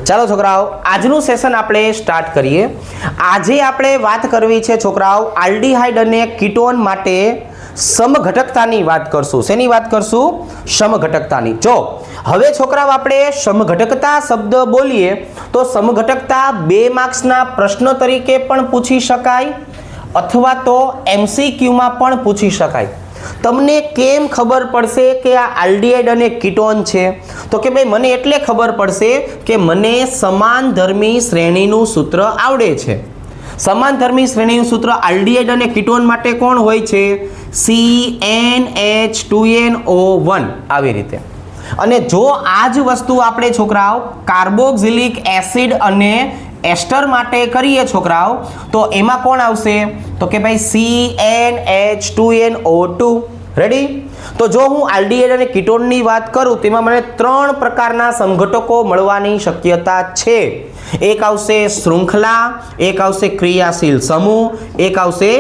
ચાલો છોકરાઓ, આજનું સેશન આપણે સ્ટાર્ટ કરીએ. આજે આપણે વાત કરવી છે છોકરાઓ, આલ્ડીહાઇડ અને કીટોન માટે સમઘટકતાની વાત કરશું. શેની વાત કરશું? સમઘટકતાની. જો હવે છોકરાઓ આપણે સમઘટકતા શબ્દ બોલીએ તો સમઘટકતા 2 માર્ક્સના પ્રશ્ન તરીકે પણ પૂછી શકાય અથવા તો MCQમાં પણ પૂછી શકાય. તમને કેમ ખબર પડશે કે આ આલ્ડીહાઇડ અને કીટોન છે? તો કે ભાઈ મને એટલે ખબર પડશે કે મને સમાનધર્મી શ્રેણીનું સૂત્ર આવડે છે. સમાનધર્મી શ્રેણીનું સૂત્ર આલ્ડીહાઇડ અને કીટોન માટે કોણ હોય છે? CnH2nO1 આવી રીતે. અને જો આ જ વસ્તુ આપણે છોકરાઓ કાર્બોક્સિલિક એસિડ અને એસ્ટર માટે કરીએ છોકરાઓ, તો એમાં કોણ આવશે? તો કે ભાઈ CnH2nO2. રેડી? તો જો હું આલ્ડીહાઇડ અને કીટોનની વાત કરું તેમાં મને 3 પ્રકારના સમઘટકો મળવાની શક્યતા છે. એક આવશે શૃંખલા, એક આવશે ક્રિયાશીલ સમૂહ, એક આવશે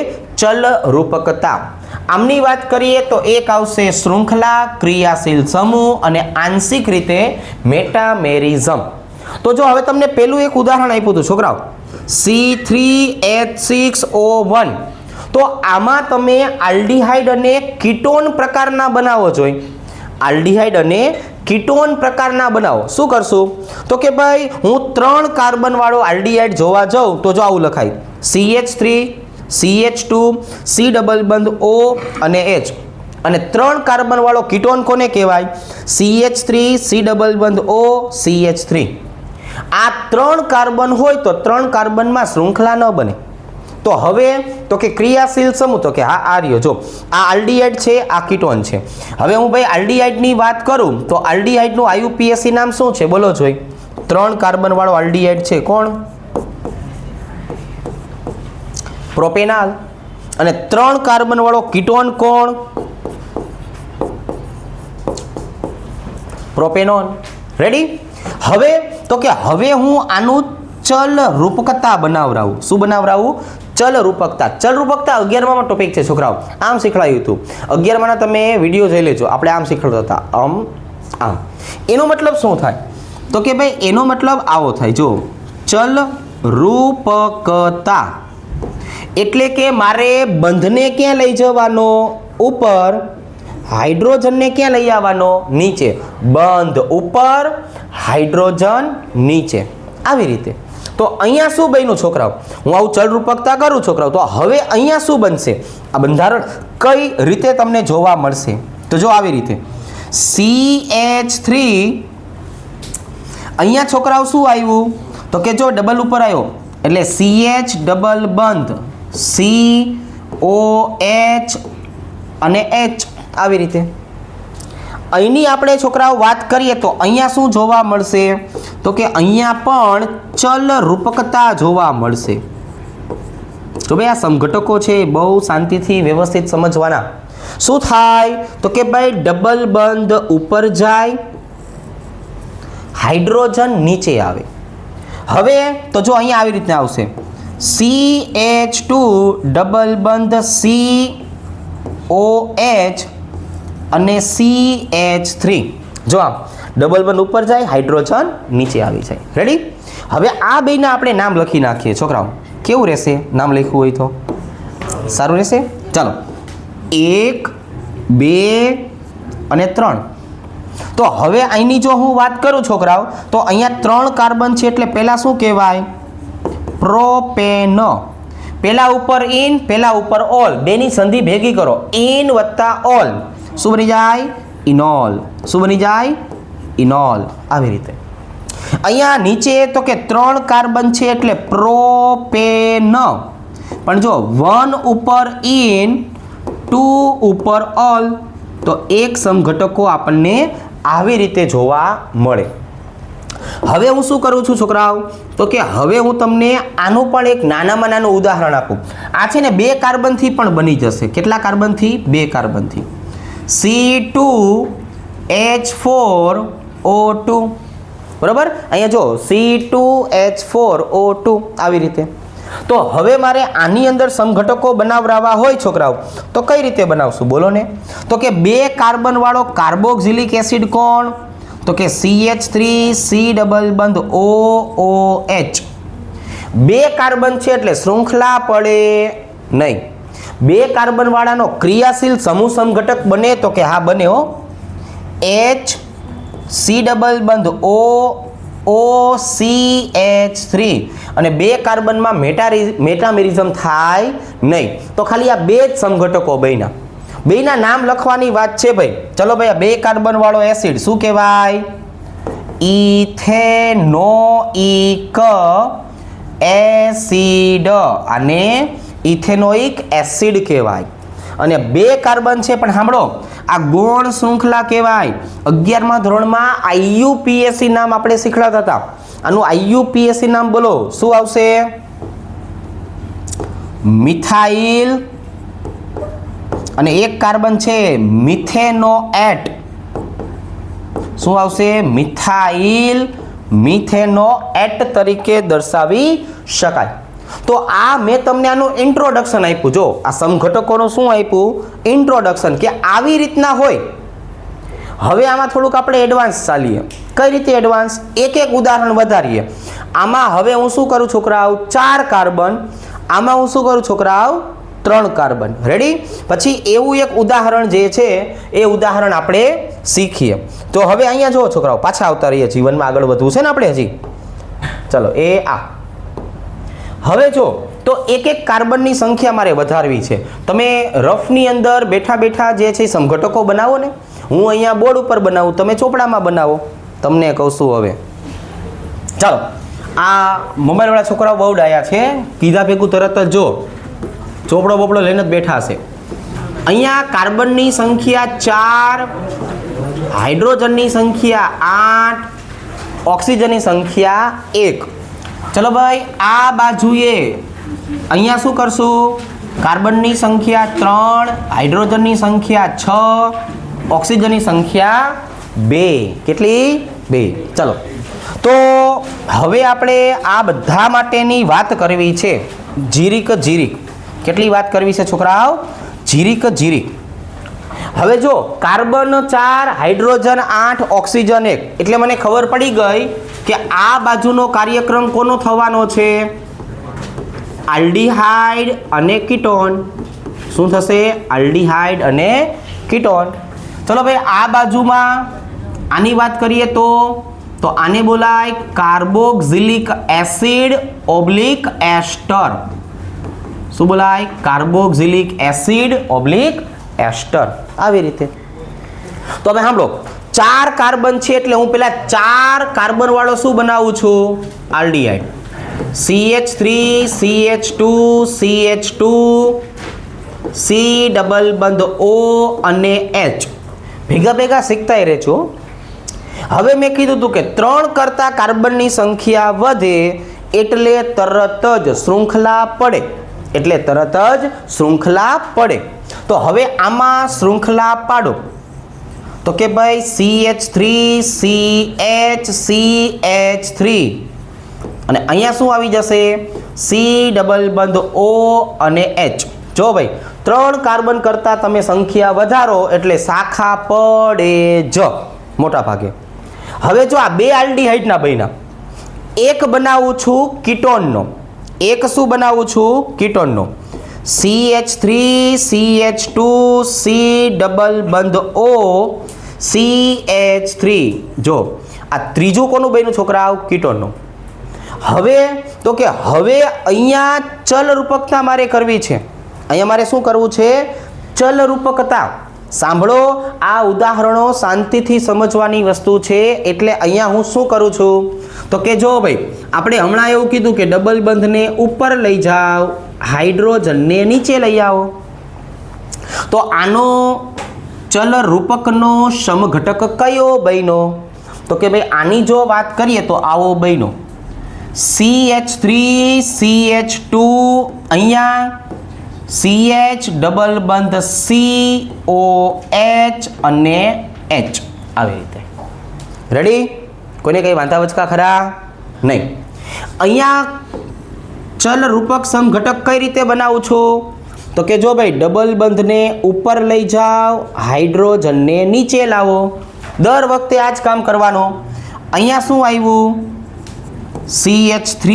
ચલ રૂપકતા. આમની વાત કરીએ તો એક આવશે શૃંખલા, ક્રિયાશીલ સમૂહ અને આંશિક રીતે મેટામેરિઝમ. તો જો હવે તમને પહેલું એક ઉદાહરણ આપ્યું હતું છોકરાઓ, C3H6O1. તો આમાં તમે આલ્ડીહાઇડ અને કીટોન પ્રકારના બનાવો જોઈએ. આલ્ડીહાઇડ અને કીટોન પ્રકારના બનાવો. શું કરશું? તો કે ભાઈ હું 3 કાર્બન વાળો આલ્ડીહાઇડ જોવા જાઉં તો જો આવું લખાય, CH3, CH2, C ડબલ બંધ O અને H. અને 3 કાર્બન વાળો કીટોન કોને કહેવાય? CH3, C ડબલ બંધ O, CH3. આ 3 કાર્બન હોય તો 3 કાર્બનમાં શૃંખલા ન બને. તો હવે તો કે ક્રિયાશીલ સમૂહ, તો કે હા આ રહ્યો. જો આ આલ્ડીહાઇડ છે, આ કીટોન છે. હવે હું ભાઈ આલ્ડીહાઇડની વાત કરું તો આલ્ડીહાઇડનું IUPAC નામ શું છે? બોલો જોઈ. 3 કાર્બન વાળો આલ્ડીહાઇડ છે, કોણ? પ્રોપેનોલ. અને 3 કાર્બન વાળો કીટોન કોણ? પ્રોપેનોન. રેડી? હવે તો કે હવે હું આનું ચલ રૂપકતા બનાવરાવું. શું બનાવરાવું? ચલ રૂપકતા. ચલ રૂપકતા 11માં ટોપિક છે છોકરાઓ. આમ શીખવાડ્યું હતું 11માં તમે વિડીયો જોઈ લેજો. આપણે આમ શીખવાડતા હતા, આમ. એનો મતલબ શું થાય? તો કે ભાઈ એનો મતલબ આવો થાય. જો ચલ રૂપકતા એટલે કે મારે બંધને ક્યાં લઈ જવાનો? ઉપર. હાઇડ્રોજનને ક્યાં લઈ આવવાનો? નીચે. બંધ ઉપર, હાઇડ્રોજન નીચે. આવી રીતે. તો અહીંયા શું બન્યું છોકરાઓ? હું આવું ચલ રૂપકતા કરું છોકરાઓ, તો હવે અહીંયા શું બનશે? આ બંધારણ કઈ રીતે તમને જોવા મળશે? તો જો આવી રીતે CH3. અહીંયા છોકરાઓ શું આવ્યું? તો કે જો ડબલ ઉપર આવ્યો એટલે CH ડબલ બંધ COH અને H આવી રીતે. અહીંની આપણે છોકરાઓ વાત કરીએ તો અહીંયા શું જોવા મળશે? તો કે અહીંયા પણ ચલ રૂપકતા જોવા મળશે. તો ભાઈ આ સમઘટકો છે, બહુ શાંતિથી વ્યવસ્થિત સમજવાના. શું થાય? તો કે ભાઈ ડબલ બંધ ઉપર જાય, હાઇડ્રોજન નીચે આવે. હવે તો જો અહીંયા આવી રીતના આવશે CH2 ડબલ બંધ COH અને CH3. જો આમ ડબલ બંધ ઉપર જાય, હાઇડ્રોજન નીચે આવી જાય. રેડી? હવે આ બેના આપણે નામ લખી નાખીએ છોકરાઓ. કેવું રહેશે નામ લખ્યું હોય તો? સારું રહેશે. ચાલો 1, 2 અને 3. તો હવે અહીંની જો હું વાત કરું છોકરાઓ, તો અહીંયા 3 કાર્બન છે એટલે પહેલા શું કહેવાય? પ્રોપેનો. પહેલા ઉપર ઇન, પહેલા ઉપર ઓલ. બેની સંધિ ભેગી કરો, ઇન વત્તા ઓલ. શું બની જાય? ઇનોલ. શું બની જાય? ઇનોલ. આવી રીતે. અહીંયા નીચે તો કે 3 કાર્બન છે એટલે પ્રોપેન. પણ જો 1 ઉપર ઇન, 2 ઉપર ઓલ, તો એક સમઘટકો આપણને આવી રીતે જોવા મળે. હવે હું શું કરું છું છોકરાઓ? તો કે હવે હું તમને આનું પણ એક નાનામાં નાનું ઉદાહરણ આપું. આ છે ને 2 કાર્બનથી પણ બની જશે. કેટલા કાર્બનથી? 2 કાર્બનથી. C2H4O2. બરાબર? અહીંયા જો C2H4O2 આવી રીતે. તો હવે મારે આની અંદર સમઘટકો બનાવવા હોય છોકરાઓ, તો કઈ રીતે બનાવશું બોલો ને? તો કે 2 કાર્બન વાળો કાર્બોક્સિલિક એસિડ કોણ? તો કે CH3 C ડબલ બંધ OOH. 2 કાર્બન છે એટલે શૃંખલા પડે નહીં. 2 કાર્બન વાળાનો ક્રિયાશીલ સમૂહ સમઘટક બને તો કે હા બને હો. H C ડબલ બંધ OCH3 અને 2 કાર્બનમાં મેટામેરિઝમ થાય નહીં. તો ખાલી આ 2 જ સમઘટકો બન્યા. બેના નામ લખવાની વાત છે ભાઈ. ચલો ભાઈ, આ 2 કાર્બન વાળો એસિડ શું કહેવાય? Ethanoic acid. આને ઇથેનોઇક એસિડ કહેવાય. અને 2 કાર્બન છે પણ સાંભળો, આ ગૌણ શૃંખલા કહેવાય. 11મા ધોરણમાં IUPAC નામ આપણે શીખવાડતા હતા. આનું IUPAC નામ બોલો, શું આવશે? મિથાઇલ અને 1 કાર્બન છે મિથેનોએટ. શું આવશે? મિથેનોએટ તરીકે દર્શાવી શકાય. તો આ મેં તમને આનું ઇન્ટ્રોડક્શન આપ્યું. જો આ સમઘટકોનું શું આપ્યું? ઇન્ટ્રોડક્શન, કે આવી રીતના હોય. હવે આમાં થોડુંક આપણે એડવાન્સ ચાલીએ. કઈ રીતે એડવાન્સ? એક ઉદાહરણ વધારીએ. આમાં હવે હું શું કરું છોકરાઓ? 4 કાર્બન. આમાં હું શું કરું છોકરાઓ? 3 કાર્બન. રેડી? પછી એવું એક ઉદાહરણ જે છે એ ઉદાહરણ આપણે શીખીએ. તો હવે અહીંયા જુઓ છોકરાઓ, પાછા આવતા રહીએ. જીવનમાં આગળ વધવું છે ને આપણે હજી. ચલો હવે જો તો એક કાર્બનની સંખ્યા મારે વધારવી છે. તમે રફની અંદર બેઠા બેઠા જે છે સમઘટકો બનાવો ને. હું અહીંયા બોર્ડ ઉપર બનાવું, તમે ચોપડામાં બનાવો. તમને કહું છું હવે. ચાલો, આ મોબાઈલવાળા છોકરાઓ બહુ ડાયા છે. કીધા ભેગું તરત જ જો ચોપડો બોપડો લઈને જ બેઠા છે. અહીંયા કાર્બનની સંખ્યા 4, હાઇડ્રોજનની સંખ્યા 8, ઓક્સિજનની સંખ્યા 1. ચલો ભાઈ, આ બાજુએ અહીંયા શું કરશું? કાર્બનની સંખ્યા 3, હાઇડ્રોજનની સંખ્યા 6, ઓક્સિજનની સંખ્યા 2. કેટલી? 2. ચલો, તો હવે આપણે આ બધા માટેની વાત કરવી છે. જીરીક. કેટલી વાત કરવી છે છોકરાઓ? જીરીક. હવે જો કાર્બન 4, હાઇડ્રોજન 8, ઓક્સિજન 1, એટલે મને ખબર પડી ગઈ કે આ બાજુનો કાર્યક્રમ કોનો થવાનો છે? આલ્ડીહાઇડ અને કીટોન. શું થશે? આલ્ડીહાઇડ અને કીટોન. ચલો ભાઈ, આ બાજુમાં આની વાત કરીએ તો આને બોલાય કાર્બોક્સિલિક એસિડ ઓબ્લિક એસ્ટર. શું બોલાય? કાર્બોક્સિલિક એસિડ ઓબ્લિક એસ્ટર. આવી રીતે. તો હવે સાંભળો, 4 કાર્બન છે એટલે હું પેલા 4 કાર્બન વાળો શું બનાવું છું? Aldehyde. CH3 CH2 CH2 C double બંધ O અને H. ભેગા શીખતા રહેજો. હવે મેં કીધું હતું કે 3 કરતા કાર્બનની સંખ્યા વધે એટલે તરત જ શૃંખલા પડે. તો હવે આમાં શૃંખલા પાડો. તો કે ભાઈ CH3 CH3 અને અહીંયા શું આવી જશે? C ડબલ બંધ O અને H. જો ભાઈ, 3 કાર્બન કરતા તમે સંખ્યા વધારો એટલે શાખા પડે જ મોટા ભાગે. હવે જો આ 2 આલ્ડીહાઇડના બન્યા. એક બનાવું છું કીટોનનો. એક શું બનાવું છું? કીટોનનો. CH3 CH2 C ડબલ બંધ O CH3. જો આ ત્રીજું કોનું બન્યું છોકરાઓ? કીટોનનું. હવે તો કે હવે અહીંયા ચલ રૂપકતા મારે કરવી છે. અહીંયા મારે શું કરવું છે? ચલ રૂપકતા. સાંભળો, આ ઉદાહરણો શાંતિથી સમજવાની વસ્તુ છે. એટલે અહીંયા હું શું કરું છું? તો કે જો ભાઈ, આપણે હમણાં એવું કીધું કે ડબલ બંધને ઉપર લઈ જાઓ, હાઇડ્રોજનને નીચે લઈ આવો. તો આનો ચલ રૂપકનો સમઘટક કયો બન્યો? તો કે ભાઈ આની જો વાત કરીએ તો આવો બન્યો. CH3 CH2 અહીંયા CH ડબલ બંધ COH અને H. આવી રીતે. રેડી? કોઈને કઈ વાંધા વચકા ખરા? નહીં. અહીંયા ચલ રૂપક સમઘટક કઈ રીતે બનાવું છું? તો કે જો ભાઈ, ડબલ બંધને ઉપર લઈ જાઓ, હાઇડ્રોજનને નીચે લાવો. દર વખતે આ જ કામ કરવાનું. અહીંયા શું આવ્યું? CH3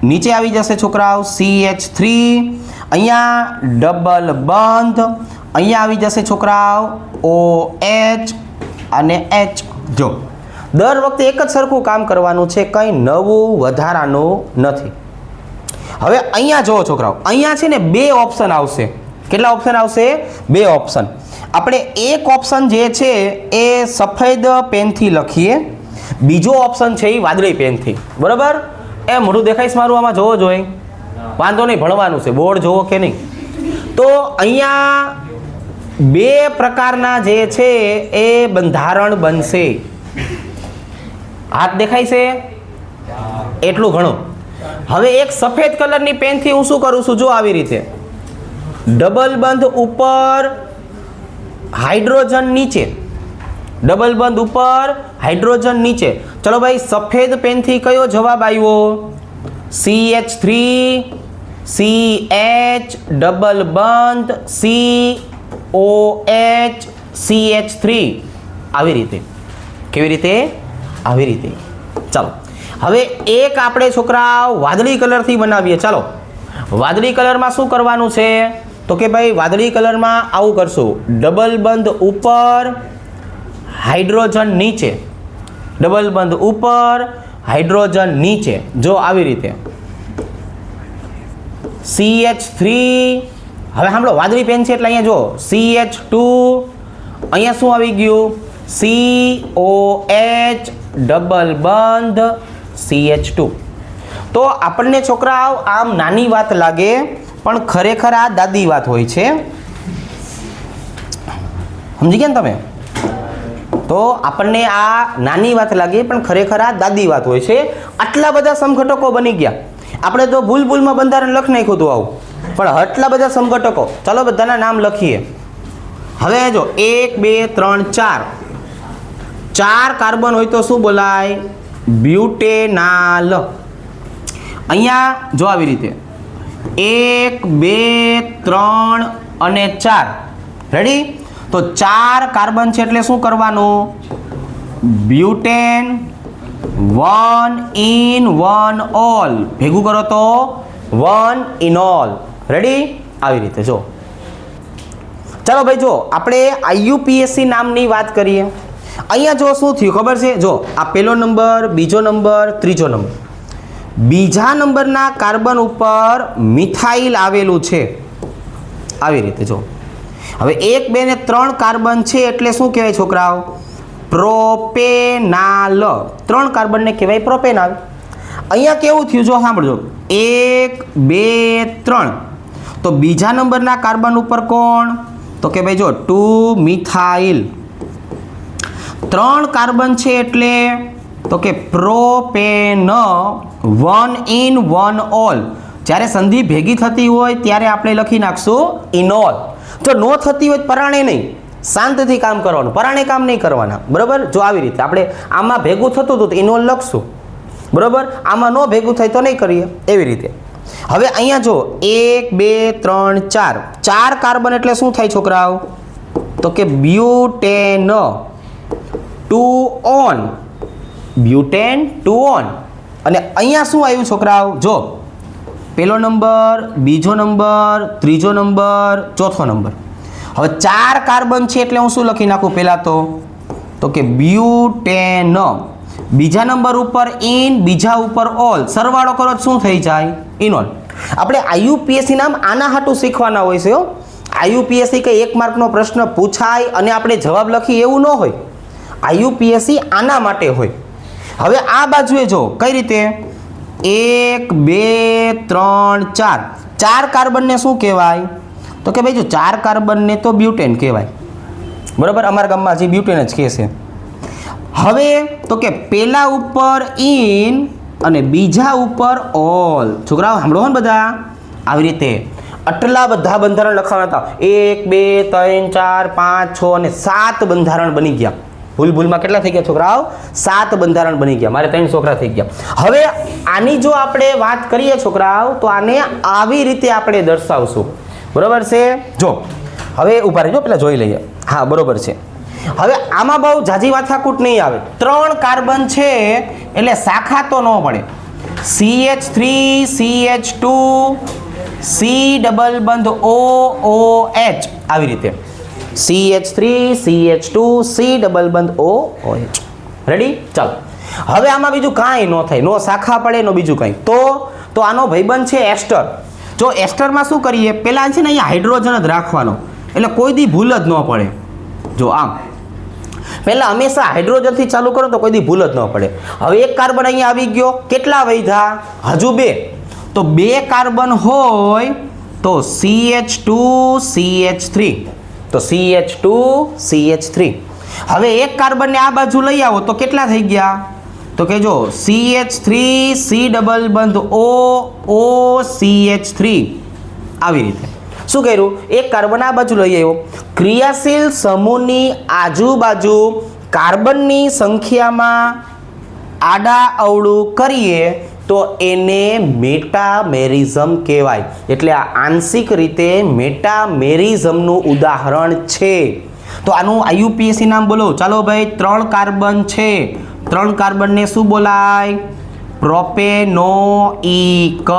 નીચે આવી જશે છોકરાઓ, CH3. અહીંયા ડબલ બંધ, અહીંયા આવી જશે છોકરાઓ OH અને H. જો દર વખતે એક જ સરખું કામ કરવાનું છે, કંઈ નવું વધારાનું નથી. હવે અહીંયા જુઓ છોકરાઓ, અહીંયા છે ને બે ઓપ્શન આવશે. કેટલા ઓપ્શન આવશે? બે ઓપ્શન. આપણે એક ઓપ્શન જે છે એ સફેદ પેનથી લખીએ, બીજો ઓપ્શન છે એ વાદળી પેનથી. બરાબર? એ મોઢું દેખાઈશ મારું આમાં જોવો જોઈએ, વાંધો નહીં, ભણવાનું છે, બોર્ડ જોવો કે નહીં. તો અહીંયા બે પ્રકારના જે છે એ બંધારણ બનશે. હાથ દેખાય છે? એટલું ઘણું. હવે એક સફેદ કલરની પેનથી હું શું કરું છું? જો આવી રીતે ડબલ બંધ ઉપર, હાઇડ્રોજન નીચે, ડબલ બંધ ઉપર, હાઇડ્રોજન નીચે. ચલો ભાઈ, સફેદ પેનથી કયો જવાબ આવ્યો? CH3 CH ડબલ બંધ COH CH3. આવી રીતે. કેવી રીતે? આવી રીતે. ચાલો હવે એક આપણે છોકરાઓ વાદળી કલરથી બનાવીએ. ચાલો વાદળી કલરમાં શું કરવાનું છે? તો કે ભાઈ વાદળી કલરમાં આવું કરશું, ડબલ બંધ ઉપર, હાઇડ્રોજન નીચે, ડબલ બંધ ઉપર, હાઇડ્રોજન નીચે. જો આવી રીતે CH3. હવે સાંભળો, વાદળી પેન છે એટલે અહીંયા જો CH2, અહીંયા શું આવી ગયું? COH ડબલ બંધ CH2. તો આપણને છોકરાઓ આમ નાની વાત લાગે, પણ ખરેખર આ દાદી વાત હોય છે. સમજી ગયા ને તમે? તો આપણને આ નાની વાત લાગે, પણ ખરેખર આ દાદી વાત હોય છે. આટલા બધા સમઘટકો બની ગયા. આપણે તો ભૂલમાં બંધારણ લખી નાખ્યું હતું આવું, પણ આટલા બધા સમઘટકો. ચાલો બધાના નામ લખીએ. હવે જો 1 2 3 4, 4 કાર્બન હોય તો શું બોલાય? બ્યુટેનાલ. અહીંયા જો આવી રીતે 1 2 3 અને 4. રેડી? તો 4 કાર્બન છે એટલે શું કરવાનું? Butane 1 in 1 all. ભેગું કરો તો 1 in all. રેડી? આવી રીતે. જો ચાલો ભાઈ, જો આપણે IUPAC નામની વાત કરીએ. અહીંયા જો શું થયું ખબર છે? જો આ પહેલો નંબર, બીજો નંબર, ત્રીજો નંબર. બીજા નંબરના કાર્બન ઉપર મિથાઇલ આવેલું છે. આવી રીતે. જો હવે 1 2 ને 3 કાર્બન છે એટલે શું કહેવાય છોકરાઓ? પ્રોપેનાલ. 3 કાર્બનને કહેવાય પ્રોપેનાલ. અહીંયા કેવું થયું? જો સાંભળજો, 1 2 3. તો બીજા નંબરના કાર્બન ઉપર કોણ? તો કે ભાઈ જો 2 મિથાઇલ. 3 કાર્બન છે એટલે તો કે પ્રોપેન 1 in 1 all. જ્યારે સંધિ ભેગી થતી હોય ત્યારે આપણે લખી નાખશું ઇનોલ. જો નો થતી હોય પરાણે નહીં, શાંતિથી કામ કરવાનું, પરાણે કામ નહીં કરવાના. બરાબર? જો આવી રીતે આપણે આમાં ભેગું થતું હતું તો ઇનોલ લખશું. બરાબર? આમાં નો ભેગું થાય તો નહીં કરીએ. એવી રીતે. હવે અહીંયા જો 1 2 3 4, 4 કાર્બન એટલે શું થાય છોકરાઓ? તો કે બ્યુટેન 2 on. Butane 2 on. અને અહીંયા શું આવ્યું છોકરાઓ? જો પહેલો નંબર, બીજો નંબર, ત્રીજો નંબર, ચોથો નંબર. હવે 4 કાર્બન છે એટલે હું શું લખી નાખું પહેલાં તો કે બ્યુટેન. બીજા નંબર ઉપર ઇન, બીજા ઉપર ઓલ. સરવાળો કરો શું થઈ જાય? ઇનોલ. આપણે IUPAC નામ આના હાટું શીખવાના હોય છે. IUPAC કંઈ 1 માર્કનો પ્રશ્ન પૂછાય અને આપણે જવાબ લખીએ એવું ન હોય. IUPAC આના માટે હોય. હવે આ બાજુએ જો કઈ રીતે 1 2 3 4, 4 કાર્બનને શું કહેવાય? તો કે ભાઈ જો 4 કાર્બનને તો બ્યુટેન કહેવાય. બરાબર? અમારા ગામમાં હજી બ્યુટેન જ કહે છે. હવે તો કે પહેલા ઉપર ઇન અને બીજા ઉપર ઓલ. છોકરાઓ સાંભળો ને બધા, આવી રીતે આટલા બધા બંધારણ લખવાના હતા. 1 2 3 4 5 6 અને 7 બંધારણ બની ગયા. ભૂલમાં કેટલા થઈ ગયા છોકરાઓ? 7 બંધારણ બની ગયા. મારે 3 છોકરા થઈ ગયા. હવે આની જો આપણે વાત કરીએ છોકરાઓ, તો આને આવી રીતે આપણે દર્શાવશું. બરોબર છે? જો હવે ઉભા રહેજો, પેલા જોઈ લઈએ. હા બરોબર છે. હવે આમાં બહુ જાજી માથાકૂટ નહીં આવે, 3 કાર્બન છે એટલે શાખા તો ન પડે. CH3 CH2 C ડબલ બંધ OOH આવી રીતે CH3 CH2 C ડબલ બંધ OOH. રેડી? ચાલો હવે આમાં બીજું કાંઈ ન થાય, નો શાખા પડે નો બીજું કંઈ. તો આનો ભાઈબંધ છે એસ્ટર. જો એસ્ટરમાં શું કરીએ, પહેલાં છે ને અહીંયા હાઇડ્રોજન જ રાખવાનો એટલે કોઈ દી ભૂલ જ ન પડે. જો આમ પહેલાં હંમેશા હાઇડ્રોજનથી ચાલુ કરો તો કોઈ દી ભૂલ જ ન પડે. હવે એક કાર્બન અહીંયા આવી ગયો, કેટલા વધ્યા? હજુ 2. તો 2 કાર્બન હોય તો CH2 CH3, તો CH2 CH3. હવે એક કાર્બનને આ બાજુ લઈ આવો તો કેટલા થઈ ગયા? તો કે જો CH3 C ડબલ બંધ OCH3 આવી રીતે. શું કર્યું? એક કાર્બન આ બાજુ લઈ આવ્યો. ક્રિયાશીલ સમૂહની આજુબાજુ કાર્બનની સંખ્યામાં આડા અવળું કરીએ તો એને મેટામેરિઝમ કહેવાય. એટલે આ આંશિક રીતે મેટામેરિઝમનું ઉદાહરણ છે. તો આનું IUPAC નામ બોલો. ચાલો ભાઈ, 3 કાર્બન છે, 3 કાર્બનને શું બોલાય? Propanoic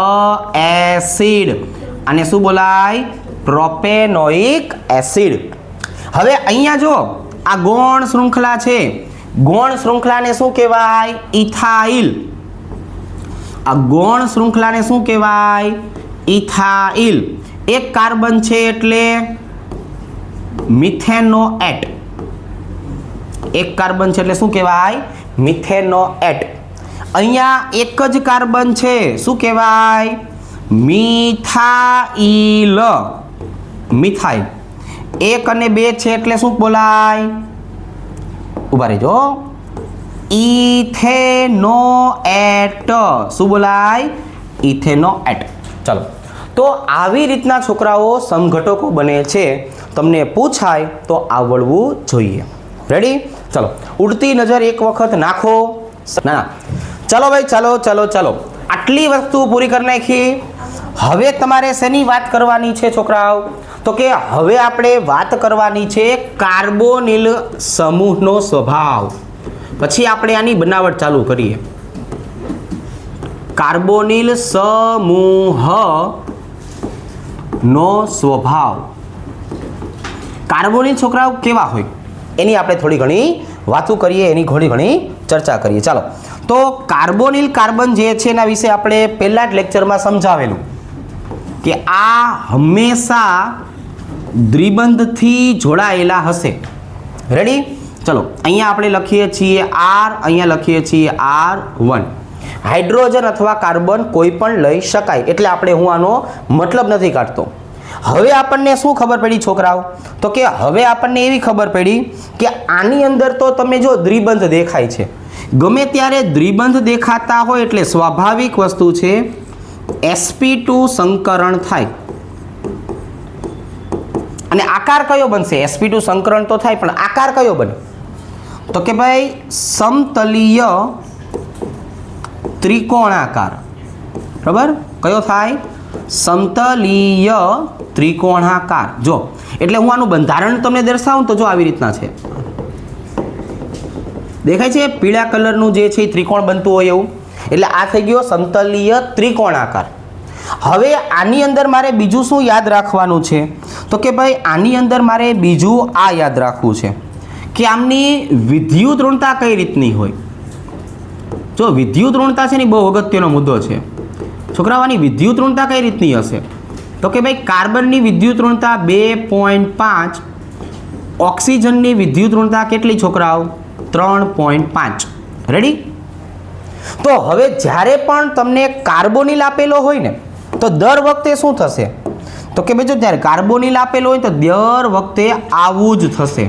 acid. આને શું બોલાય? Propanoic acid. હવે અહીંયા જો આ ગૌણ શૃંખલા છે, ગૌણ શૃંખલાને શું કહેવાય? ઇથાઇલ. આ ગૌણ શૃંખલાને શું કહેવાય? ઇથાઇલ. એક કાર્બન છે એટલે મિથેનોએટ. એક કાર્બન છે એટલે શું કહેવાય? મિથેનોએટ. અહીંયા એક જ કાર્બન છે, શું કહેવાય? મિથાઇલ. મિથાઇલ. 1 અને 2 છે એટલે શું બોલાય? ઉભા રહેજો. ઇથેનોએટ. શું બોલાય? ઇથેનોએટ. ચાલો, તો આવી રીતના છોકરાઓ સમઘટકો બને છે. તમને પૂછાય તો આવડવું જોઈએ. રેડી? ચલો, ઉડતી નજર એક વખત નાખો. ના, ચાલો ભાઈ, ચાલો ચાલો ચાલો, આટલી વસ્તુ પૂરી કરી નાખી. હવે તમારે શેની વાત કરવાની છે છોકરાઓ? તો કે હવે આપણે વાત કરવાની છે કાર્બોનિલ સમૂહનો સ્વભાવ. પછી આપણે આની બનાવટ ચાલુ કરીએ. કાર્બોનિલ સમૂહનો સ્વભાવ. કાર્બોનિલ છોકરાઓ કેવા હોય એની આપણે થોડી ઘણી વાતો કરીએ, એની થોડી ઘણી ચર્ચા કરીએ. ચાલો, તો કાર્બોનિલ કાર્બન જે છે એના વિશે આપણે પહેલા જ લેક્ચરમાં સમજાવેલું કે આ હંમેશા દ્વિબંધથી જોડાયેલા હશે. રેડી? ચલો, અહીંયા આપણે લખીએ છીએ R, અહીંયા લખીએ છીએ R1. હાઇડ્રોજન અથવા કાર્બન કોઈ પણ લઈ શકાય એટલે આપણે હું આનો મતલબ નથી કાઢતો. હવે આપણને શું ખબર પડી છોકરાઓ? તો કે હવે આપણને એવી ખબર પડી કે આની અંદર તો તમે જો દ્વિબંધ દેખાય છે, ગમે ત્યારે દ્વિબંધ દેખાતા હોય એટલે સ્વાભાવિક વસ્તુ છે sp2 સંકરણ થાય. અને આકાર કયો બનશે? sp2 સંકરણ તો થાય, પણ આકાર કયો બને? તો કે ભાઈ સમતલીય ત્રિકોણાકાર. બરાબર? કયો થાય? સમતલીય ત્રિકોણાકાર. જો એટલે હું આનું બંધારણ તમને દર્શાવું તો જો આવી રીતના છે. દેખાય છે પીળા કલરનું જે છે ત્રિકોણ બનતું હોય એવું. એટલે આ થઈ ગયો સમતલીય ત્રિકોણાકાર. હવે આની અંદર મારે બીજું શું યાદ રાખવાનું છે? તો કે ભાઈ આની અંદર મારે બીજું આ યાદ રાખવું છે કે આમની વિદ્યુત ઋણતા કઈ રીતની હોય. જો વિદ્યુત ઋણતા છે ને બહુ અગત્યનો મુદ્દો છે છોકરાઓની. વિદ્યુત ઋણતા કઈ રીતની હશે? તો કે ભાઈ કાર્બનની વિદ્યુત ઋણતા 2.5, ઓક્સિજનની વિદ્યુત ઋણતા કેટલી છોકરાઓ? 3.5. રેડી? તો હવે જ્યારે પણ તમને કાર્બોનિલ આપેલો હોય ને તો દર વખતે શું થશે? તો કે ભાઈ જો જ્યારે કાર્બોનિલ આપેલો હોય તો દર વખતે આવું જ થશે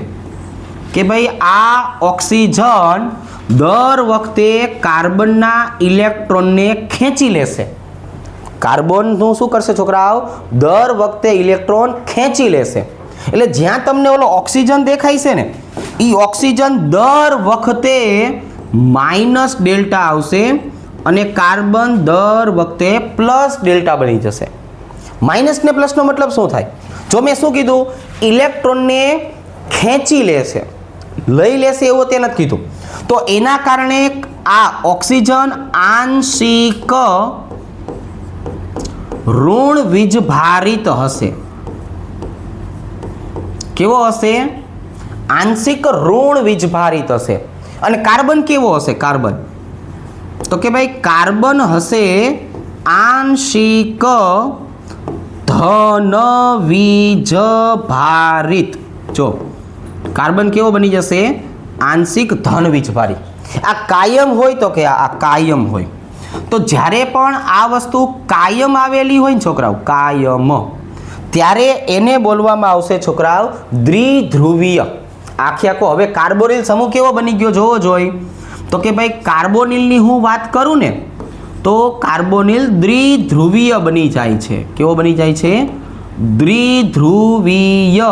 કે ભાઈ આ ઓક્સિજન દર વખતે કાર્બનના ઇલેક્ટ્રોનને ખેંચી લેશે. કાર્બનનું શું કરશે છોકરાઓ? દર વખતે ઇલેક્ટ્રોન ખેંચી લેશે. એટલે જ્યાં તમને ઓલો ઓક્સિજન દેખાય છે ને એ ઓક્સિજન દર વખતે માઇનસ ડેલ્ટા આવશે અને કાર્બન દર વખતે પ્લસ ડેલ્ટા બની જશે. માઇનસ ને પ્લસનો મતલબ શું થાય? જો મેં શું કીધું? ઇલેક્ટ્રોનને ખેંચી લે છે. લઈ લેશે એવું તે નથી કીધું. તો એના કારણે આ ઓક્સિજન આંશિક ઋણ વીજભારિત હશે. કેવો હશે? આંશિક ઋણ વીજભારિત હશે. અને કાર્બન કેવો હશે? કાર્બન તો કે ભાઈ કાર્બન હશે આંશિક ધન વીજભારિત. જો કાર્બન કેવો બની જશે? આંશિક ધન વીજભારિત. આ કાયમ હોય તો કે આ કાયમ હોય. તો જ્યારે પણ આ વસ્તુ કાયમ આવેલી હોય ને છોકરાઓ, કાયમ, ત્યારે એને બોલવામાં આવશે છોકરાઓ દ્વિધ્રુવીય. આખે આખો હવે કાર્બોનિલ સમૂહ કેવો બની ગયો જોવો જોઈ. તો કે ભાઈ કાર્બોનિલની હું વાત કરું ને તો કાર્બોનિલ દ્વિધ્રુવીય બની જાય છે. કેવો બની જાય છે? દ્વિધ્રુવીય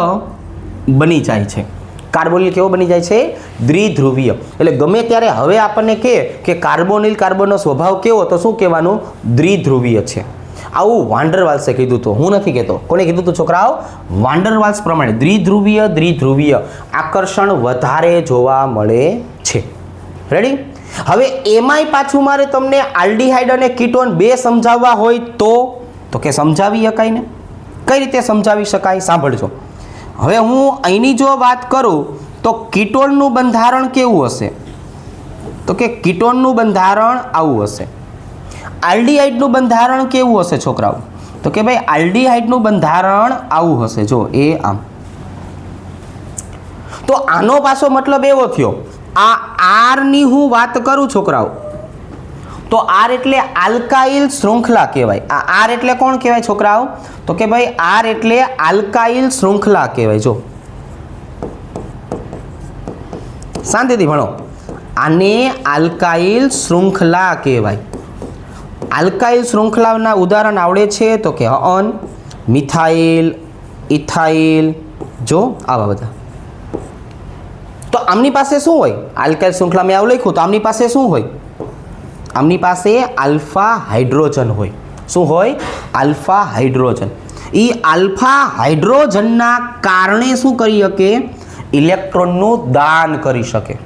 બની જાય છે. કાર્બોનિલ કેવો બની જાય છે? દ્વિધ્રુવીય. એટલે ગમે ત્યારે હવે આપણને કહે કે કાર્બોનિલ કાર્બનનો સ્વભાવ કેવો, તો શું કહેવાનું? દ્વિધ્રુવીય છે. આવું વાન્ડરવાલ્સે કીધું હતું, હું નથી કહેતો. કોને કીધું હતું છોકરાઓ? વાન્ડરવાલ્સ પ્રમાણે દ્વિધ્રુવીય દ્વિધ્રુવીય આકર્ષણ વધારે જોવા મળે છે. રેડી? હવે એમાંય પાછું મારે તમને આલ્ડીહાઇડ અને કીટોન બે સમજાવવા હોય તો કે સમજાવી શકાય ને. કઈ રીતે સમજાવી શકાય? સાંભળજો. હવે હું અહીંની જો વાત કરું તો કીટોનનું બંધારણ કેવું હશે? તો કે કીટોનનું બંધારણ આવું હશે. આલ્ડીહાઇડનું બંધારણ કેવું હશે છોકરાઓ? તો કે ભાઈ આલ્ડીહાઇડનું બંધારણ આવું હશે. જો એ આમ. તો આનો પાછો મતલબ એવો થયો, આ આર ની હું વાત કરું છોકરાઓ તો આર એટલે આલ્કાઇલ શૃંખલા કહેવાય. આ આર એટલે કોણ કહેવાય છોકરાઓ? તો કે ભાઈ આર એટલે આલ્કાઇલ શૃંખલા કહેવાય. જો શાંતિથી ભણો. આને આલ્કાઇલ શૃંખલા કહેવાય. આલ્કાઇલ શૃંખલાના ઉદાહરણ આવડે છે? તો કે હન, મિથાઇલ, ઇથાઇલ, જો આવા બધા. તો આમની પાસે શું હોય? આલ્કાઇલ શૃંખલા મેં આવું લખ્યું તો આમની પાસે શું હોય? આમની પાસે આલ્ફા હાઇડ્રોજન હોય. શું હોય? Alpha hydrogen. એ આલ્ફા હાઇડ્રોજનના કારણે શું કરી શકે? ઇલેક્ટ્રોનનું દાન કરી શકે.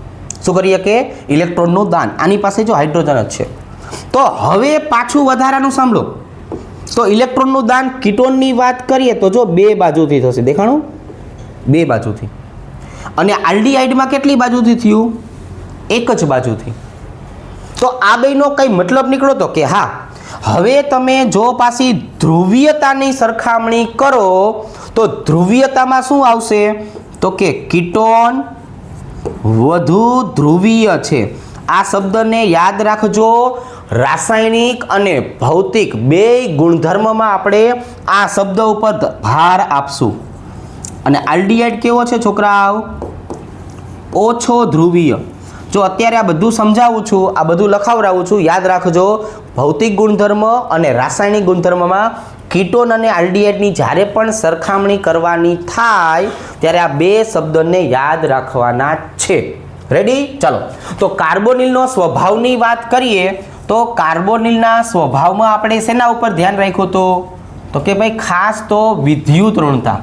શું કરી શકે? ઇલેક્ટ્રોનનું દાન. આની પાસે જો હાઇડ્રોજન જ છે. તો હવે પાછું વધારાનું સાંભળો. તો ઇલેક્ટ્રોનનું દાન કીટોનની વાત કરીએ તો જો બે બાજુથી થશે. દેખાણું? બે બાજુથી. અને આલ્ડીહાઇડમાં કેટલી બાજુથી થયું? એક જ બાજુથી. તો આ બેનો કઈ મતલબ નીકળો તો કે હા, હવે તમે જો પાછી ધ્રુવીયતાની સરખામણી કરો તો ધ્રુવીયતામાં શું આવશે? તો કે કીટોન વધુ ધ્રુવીય છે. આ શબ્દને યાદ રાખજો. રાસાયણિક અને ભૌતિક બે ગુણધર્મમાં આપણે આ શબ્દ ઉપર ભાર આપશું. અને આલ્ડીહાઇડ કેવો છે છોકરાઓ? ઓછો ધ્રુવીય. જો અત્યારે આ બધું સમજાવું છું, આ બધું લખાવડાવું છું, યાદ રાખજો. ભૌતિક ગુણધર્મ અને રાસાયણિક ગુણધર્મમાં કીટોન અને આલ્ડીહાઇડની જ્યારે પણ સરખામણી કરવાની થાય ત્યારે આ બે શબ્દોને યાદ રાખવાના છે. રેડી? ચાલો. તો કાર્બોનિલનો સ્વભાવની વાત કરીએ તો કાર્બોનિલના સ્વભાવમાં આપણે શેના ઉપર ધ્યાન રાખ્યું હતું? તો કે ભાઈ ખાસ તો વિદ્યુત ઋણતા.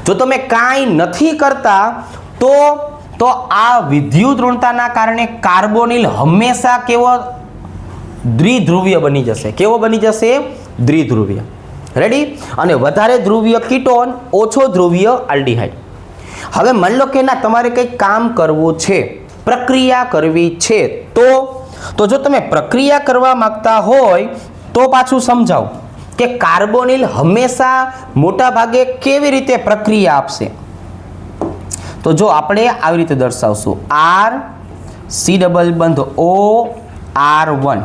જો તમે કાંઈ નથી કરતા તો આ વિદ્યુત ઋણતાના કારણે કાર્બોનિલ હંમેશા કેવો? દ્વિધ્રુવીય બની જશે. કેવો બની જશે? દ્વિધ્રુવીય. રેડી? અને વધારે ધ્રુવીય કીટોન, ઓછો ધ્રુવીય આલ્ડીહાઇડ. હવે માની લો કે ના તમારે કંઈક કામ કરવું છે, પ્રક્રિયા કરવી છે, તો જો તમે પ્રક્રિયા કરવા માંગતા હોય તો પાછું સમજાવો કે કાર્બોનિલ હંમેશા મોટા ભાગે કેવી રીતે પ્રક્રિયા આપશે. તો જો આપણે આવી રીતે દર્શાવશું આર સી ડબલ બંધ OR1.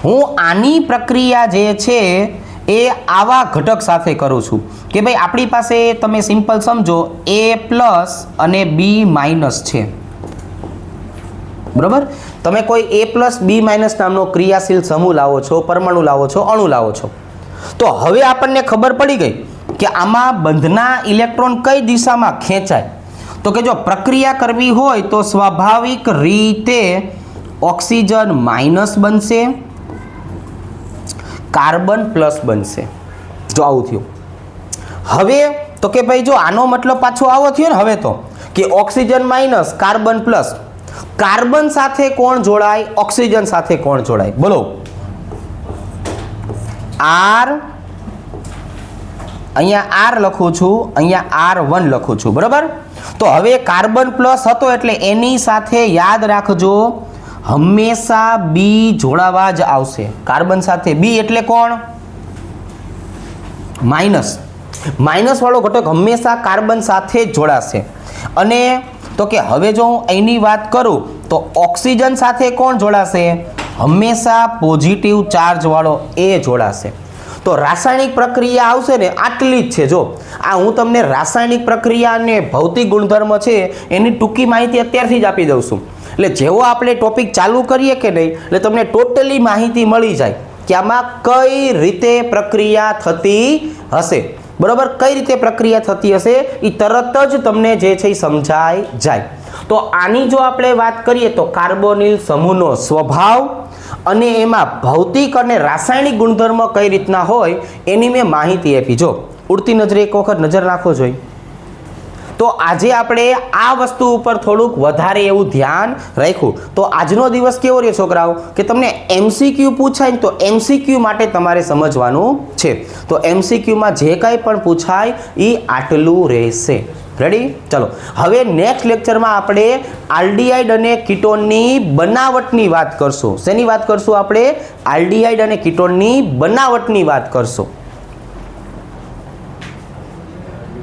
હું આની પ્રક્રિયા જે છે એ આવા ઘટક સાથે કરું છું કે ભાઈ આપણી પાસે તમે સિમ્પલ સમજો A+ અને B- છે. બરાબર? તમે કોઈ A+ B- નામનો ક્રિયાશીલ સમૂહ લાવો છો, પરમાણુ લાવો છો, અણુ લાવો છો. તો હવે આપણને ખબર પડી ગઈ કે આમાં બંધના ઇલેક્ટ્રોન કઈ દિશામાં ખેંચાય. તો કે જો પ્રક્રિયા કરવી હોય તો સ્વાભાવિક રીતે ઓક્સિજન માઇનસ બનશે, કાર્બન પ્લસ બનશે. જો આવું થયું. હવે તો કે ભાઈ જો આનો મતલબ પાછો આવો થયો ને હવે તો કે oxygen minus carbon plus, carbon સાથે કોણ જોડાય, ઓક્સિજન સાથે કોણ જોડાય, બોલો. R, અહીંયા R લખું છું, અહીંયા R1 લખું છું, બરાબર. તો હવે કાર્બન પ્લસ હતો એટલે એની સાથે યાદ રાખજો હંમેશા બી જોડાવા જ આવશે. કાર્બન સાથે બી એટલે કોણ, માઇનસ. માઇનસ વાળો ઘટક હંમેશા કાર્બન સાથે જ જોડાશે. અને તો કે હવે જો હું એની વાત કરું તો ઓક્સિજન સાથે કોણ જોડાશે, હંમેશા પોઝિટિવ ચાર્જ વાળો એ જોડાશે. તો રાસાયણિક પ્રક્રિયા આવશે ને આટલી જ છે. જો આ હું તમને રાસાયણિક પ્રક્રિયા અને ભૌતિક ગુણધર્મ છે એની ટૂંકી માહિતી અત્યારથી જ આપી દઉં છું. એટલે જેવો આપણે ટોપિક ચાલુ કરીએ કે નહીં એટલે તમને ટોટલી માહિતી મળી જાય કે આમાં કઈ રીતે પ્રક્રિયા થતી હશે, બરાબર. કઈ રીતે પ્રક્રિયા થતી હશે એ તરત જ તમને જે છે એ સમજાઈ જાય. તો આની જો આપણે વાત કરીએ તો કાર્બોનિલ સમૂહનો સ્વભાવ અને એમાં ભૌતિક અને રાસાયણિક ગુણધર્મ કઈ રીતના હોય એની મેં માહિતી આપી. જો ઉડતી નજરે એક વખત નજર નાખો જોઈએ તો આજે આપણે આ વસ્તુ ઉપર થોડુંક વધારે એવું ધ્યાન રાખ્યું. તો આજનો દિવસ કેવો રહ્યો છોકરાઓ કે તમને MCQ પૂછાય ને તો MCQ માટે તમારે સમજવાનું છે. તો MCQમાં જે કાંઈ પણ પૂછાય એ આટલું રહેશે. રેડી? ચલો હવે નેક્સ્ટ લેક્ચરમાં આપણે આલ્ડીહાઇડ અને કીટોનની બનાવટની વાત કરશું. શેની વાત કરશું આપણે? આલ્ડીહાઇડ અને કીટોનની બનાવટની વાત કરશું.